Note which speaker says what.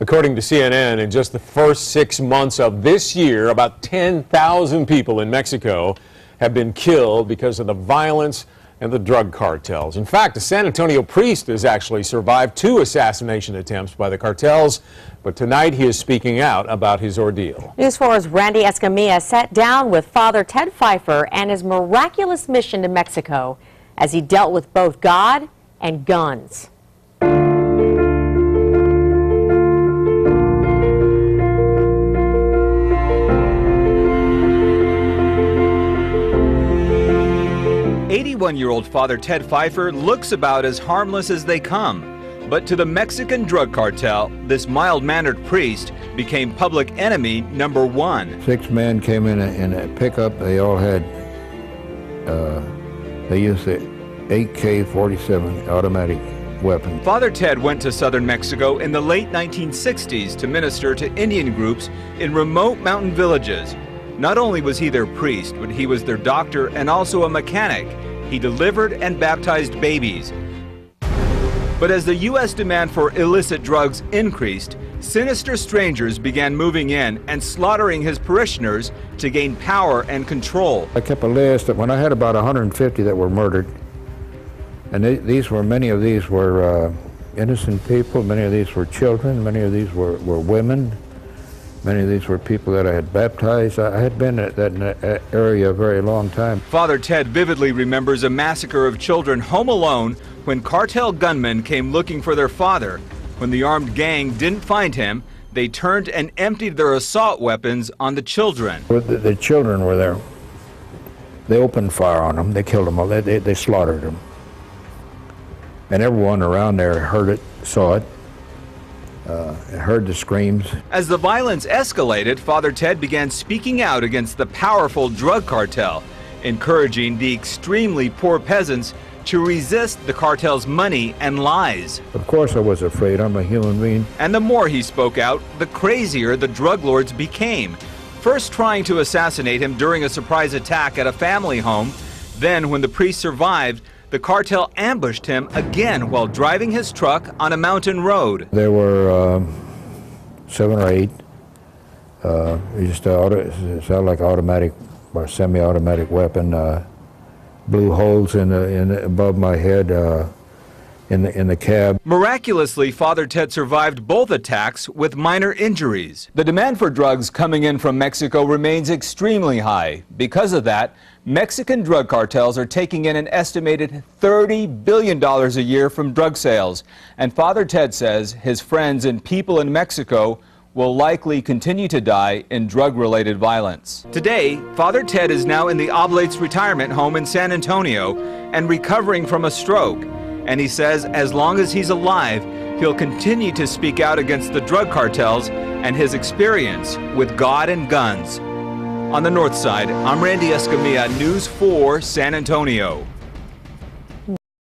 Speaker 1: According to CNN, in just the first 6 months of this year, about 10,000 people in Mexico have been killed because of the violence and the drug cartels. In fact, a San Antonio priest has actually survived 2 assassination attempts by the cartels, but tonight he is speaking out about his ordeal.
Speaker 2: News 4's Randy Escamilla sat down with Father Ted Pfiefer and his miraculous mission to Mexico as he dealt with both God and guns.
Speaker 3: 81-year-old Father Ted Pfiefer looks about as harmless as they come. But to the Mexican drug cartel, this mild-mannered priest became public enemy number 1.
Speaker 4: 6 men came in a pickup. They all had, they used the AK-47 automatic weapon.
Speaker 3: Father Ted went to southern Mexico in the late 1960s to minister to Indian groups in remote mountain villages. Not only was he their priest, but he was their doctor and also a mechanic. He delivered and baptized babies. But as the U.S. demand for illicit drugs increased, sinister strangers began moving in and slaughtering his parishioners to gain power and control.
Speaker 4: I kept a list when I had about 150 that were murdered. And many of these were innocent people, many of these were children, many of these were women. Many of these were people that I had baptized. I had been at that area a very long time.
Speaker 3: Father Ted vividly remembers a massacre of children home alone when cartel gunmen came looking for their father. When the armed gang didn't find him, they turned and emptied their assault weapons on the children.
Speaker 4: The children were there. They opened fire on them. They killed them all. They slaughtered them. And everyone around there heard it, saw it. Heard the screams.
Speaker 3: As the violence escalated, Father Ted began speaking out against the powerful drug cartel, encouraging the extremely poor peasants to resist the cartel's money and lies.
Speaker 4: Of course I was afraid. I'm a human being.
Speaker 3: And the more he spoke out, the crazier the drug lords became. First trying to assassinate him during a surprise attack at a family home. Then, when the priest survived, the cartel ambushed him again while driving his truck on a mountain road.
Speaker 4: There were 7 or 8. It sounded like automatic or semi-automatic weapon. Blew holes above my head in the cab.
Speaker 3: Miraculously, Father Ted survived both attacks with minor injuries. The demand for drugs coming in from Mexico remains extremely high. Because of that, Mexican drug cartels are taking in an estimated $30 billion a year from drug sales. And Father Ted says his friends and people in Mexico will likely continue to die in drug-related violence. Today, Father Ted is now in the Oblate's retirement home in San Antonio and recovering from a stroke. And he says as long as he's alive, he'll continue to speak out against the drug cartels and his experience with God and guns. On the north side, I'm Randy Escamilla, News 4, San Antonio.